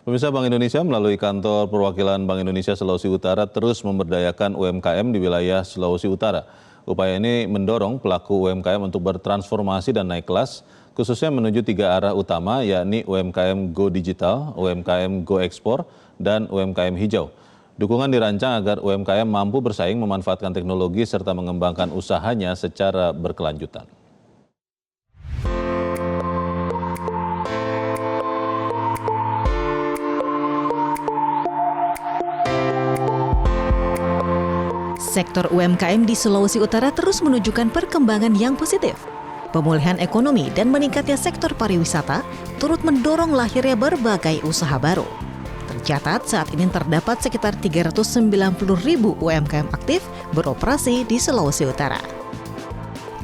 Pemirsa, Bank Indonesia melalui kantor perwakilan Bank Indonesia Sulawesi Utara terus memberdayakan UMKM di wilayah Sulawesi Utara. Upaya ini mendorong pelaku UMKM untuk bertransformasi dan naik kelas, khususnya menuju 3 arah utama, yakni UMKM Go Digital, UMKM Go Ekspor, dan UMKM Hijau. Dukungan dirancang agar UMKM mampu bersaing, memanfaatkan teknologi, serta mengembangkan usahanya secara berkelanjutan. Sektor UMKM di Sulawesi Utara terus menunjukkan perkembangan yang positif. Pemulihan ekonomi dan meningkatnya sektor pariwisata turut mendorong lahirnya berbagai usaha baru. Tercatat saat ini terdapat sekitar 390.000 UMKM aktif beroperasi di Sulawesi Utara.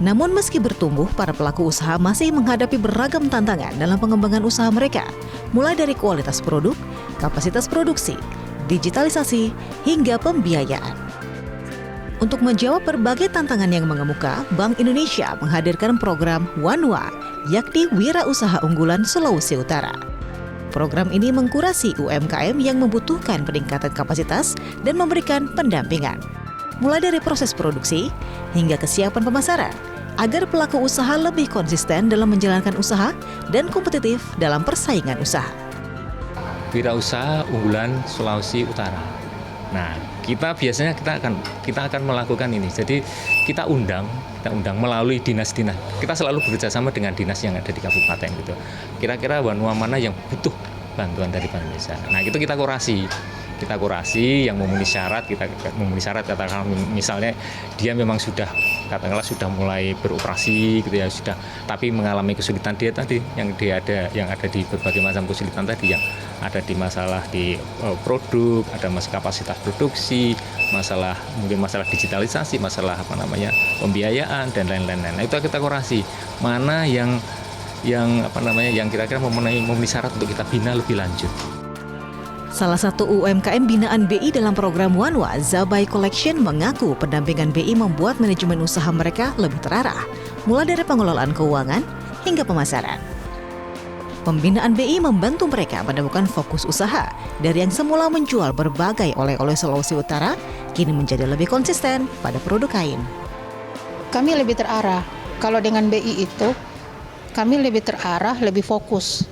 Namun meski bertumbuh, para pelaku usaha masih menghadapi beragam tantangan dalam pengembangan usaha mereka, mulai dari kualitas produk, kapasitas produksi, digitalisasi, hingga pembiayaan. Untuk menjawab berbagai tantangan yang mengemuka, Bank Indonesia menghadirkan program Wanwa, yakni Wira Usaha Unggulan Sulawesi Utara. Program ini mengkurasi UMKM yang membutuhkan peningkatan kapasitas dan memberikan pendampingan, mulai dari proses produksi hingga kesiapan pemasaran, agar pelaku usaha lebih konsisten dalam menjalankan usaha dan kompetitif dalam persaingan usaha. Wira Usaha Unggulan Sulawesi Utara. Nah, kita biasanya kita akan melakukan ini. Jadi kita undang melalui dinas-dinas. Kita selalu bekerja sama dengan dinas yang ada di kabupaten gitu. Kira-kira wanwa mana yang butuh bantuan dari Bank Indonesia. Nah, itu kita kurasi yang memenuhi syarat, katakanlah misalnya dia memang sudah mulai beroperasi gitu ya, sudah, tapi mengalami kesulitan dia tadi yang ada di berbagai macam kesulitan tadi, yang ada di masalah di produk, ada masalah kapasitas produksi, mungkin masalah digitalisasi, masalah pembiayaan dan lain-lain. Nah, itu kita kurasi mana yang kira-kira memenuhi syarat untuk kita bina lebih lanjut. Salah satu UMKM binaan BI dalam program Wanwa, Zabai Collection, mengaku pendampingan BI membuat manajemen usaha mereka lebih terarah, mulai dari pengelolaan keuangan hingga pemasaran. Pembinaan BI membantu mereka menemukan fokus usaha dari yang semula menjual berbagai oleh-oleh Sulawesi Utara, kini menjadi lebih konsisten pada produk kain. Kami lebih terarah. Kalau dengan BI itu, kami lebih terarah, lebih fokus,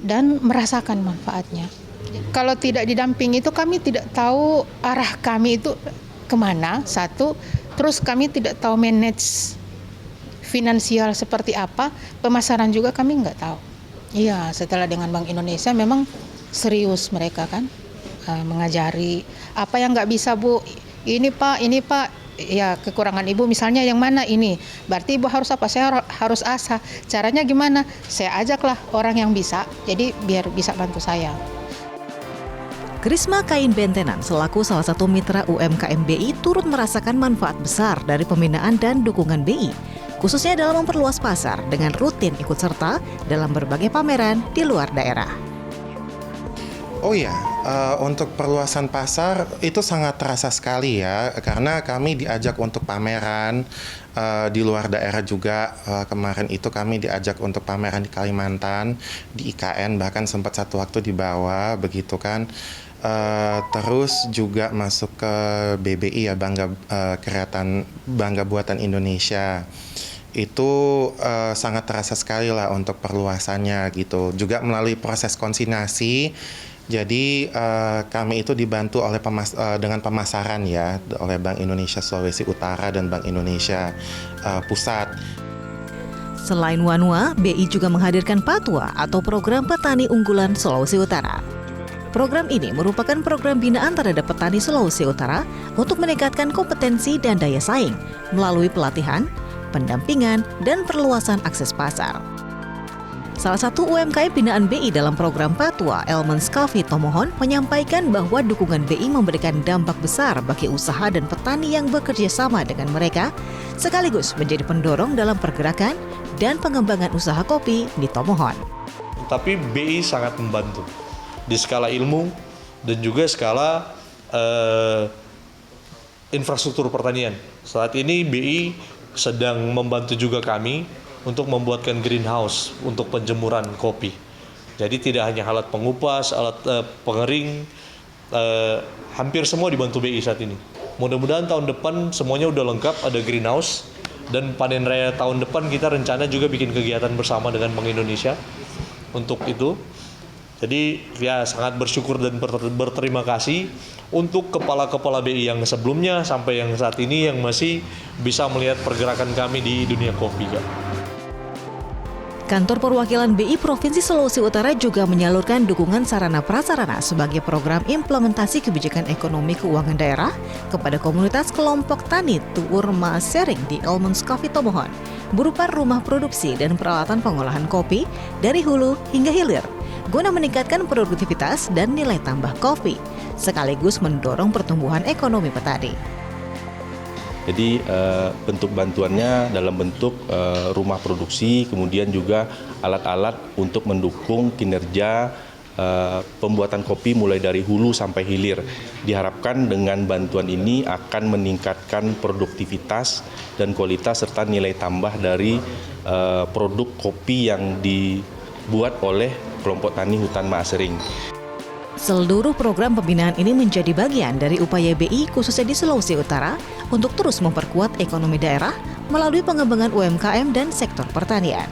dan merasakan manfaatnya. Kalau tidak didampingi itu kami tidak tahu arah kami itu kemana, satu. Terus kami tidak tahu manage finansial seperti apa, pemasaran juga kami nggak tahu. Iya, setelah dengan Bank Indonesia memang serius mereka kan, mengajari apa yang nggak bisa Bu, ini Pak, ya kekurangan Ibu misalnya yang mana ini, berarti Ibu harus apa, saya harus asah, caranya gimana, saya ajaklah orang yang bisa, jadi biar bisa bantu saya. Krisma Kain Bentenan selaku salah satu mitra UMKM BI turut merasakan manfaat besar dari pembinaan dan dukungan BI, khususnya dalam memperluas pasar dengan rutin ikut serta dalam berbagai pameran di luar daerah. Oh ya, untuk perluasan pasar itu sangat terasa sekali ya, karena kami diajak untuk pameran di luar daerah juga. Kemarin itu kami diajak untuk pameran di Kalimantan, di IKN, bahkan sempat satu waktu dibawa begitu kan. Terus juga masuk ke BBI ya, Bangga Buatan Indonesia. Itu sangat terasa sekali lah untuk perluasannya gitu. Juga melalui proses konsignasi. Jadi kami itu dibantu oleh dengan pemasaran ya, oleh Bank Indonesia Sulawesi Utara dan Bank Indonesia Pusat. Selain Wanwa, BI juga menghadirkan Patwa atau Program Petani Unggulan Sulawesi Utara. Program ini merupakan program binaan terhadap petani Sulawesi Utara untuk meningkatkan kompetensi dan daya saing melalui pelatihan, pendampingan, dan perluasan akses pasar. Salah satu UMKM binaan BI dalam program Patwa, Elman Skafi Tomohon, menyampaikan bahwa dukungan BI memberikan dampak besar bagi usaha dan petani yang bekerja sama dengan mereka, sekaligus menjadi pendorong dalam pergerakan dan pengembangan usaha kopi di Tomohon. Tapi BI sangat membantu di skala ilmu dan juga skala infrastruktur pertanian. Saat ini BI sedang membantu juga kami untuk membuatkan greenhouse untuk penjemuran kopi. Jadi tidak hanya alat pengupas, alat pengering, hampir semua dibantu BI saat ini. Mudah-mudahan tahun depan semuanya udah lengkap, ada greenhouse, dan panen raya tahun depan kita rencana juga bikin kegiatan bersama dengan Bank Indonesia untuk itu. Jadi ya sangat bersyukur dan berterima kasih untuk kepala-kepala BI yang sebelumnya sampai yang saat ini yang masih bisa melihat pergerakan kami di dunia kopi, Kak. Kantor Perwakilan BI Provinsi Sulawesi Utara juga menyalurkan dukungan sarana prasarana sebagai program implementasi kebijakan ekonomi keuangan daerah kepada komunitas kelompok tani Tuur Maasering di Elmons Coffee Tomohon, berupa rumah produksi dan peralatan pengolahan kopi dari hulu hingga hilir, guna meningkatkan produktivitas dan nilai tambah kopi, sekaligus mendorong pertumbuhan ekonomi petani. Jadi bentuk bantuannya dalam bentuk rumah produksi, kemudian juga alat-alat untuk mendukung kinerja pembuatan kopi mulai dari hulu sampai hilir. Diharapkan dengan bantuan ini akan meningkatkan produktivitas dan kualitas serta nilai tambah dari produk kopi yang dibuat oleh kelompok tani hutan Maasering. Seluruh program pembinaan ini menjadi bagian dari upaya BI khususnya di Sulawesi Utara untuk terus memperkuat ekonomi daerah melalui pengembangan UMKM dan sektor pertanian.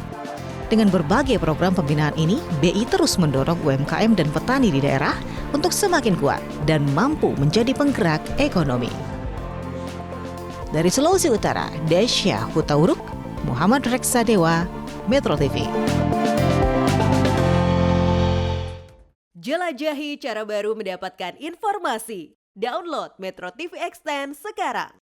Dengan berbagai program pembinaan ini, BI terus mendorong UMKM dan petani di daerah untuk semakin kuat dan mampu menjadi penggerak ekonomi. Dari Sulawesi Utara, Desya Hutauruk, Muhammad Reksadewa, Metro TV. Jelajahi cara baru mendapatkan informasi. Download Metro TV Extend sekarang.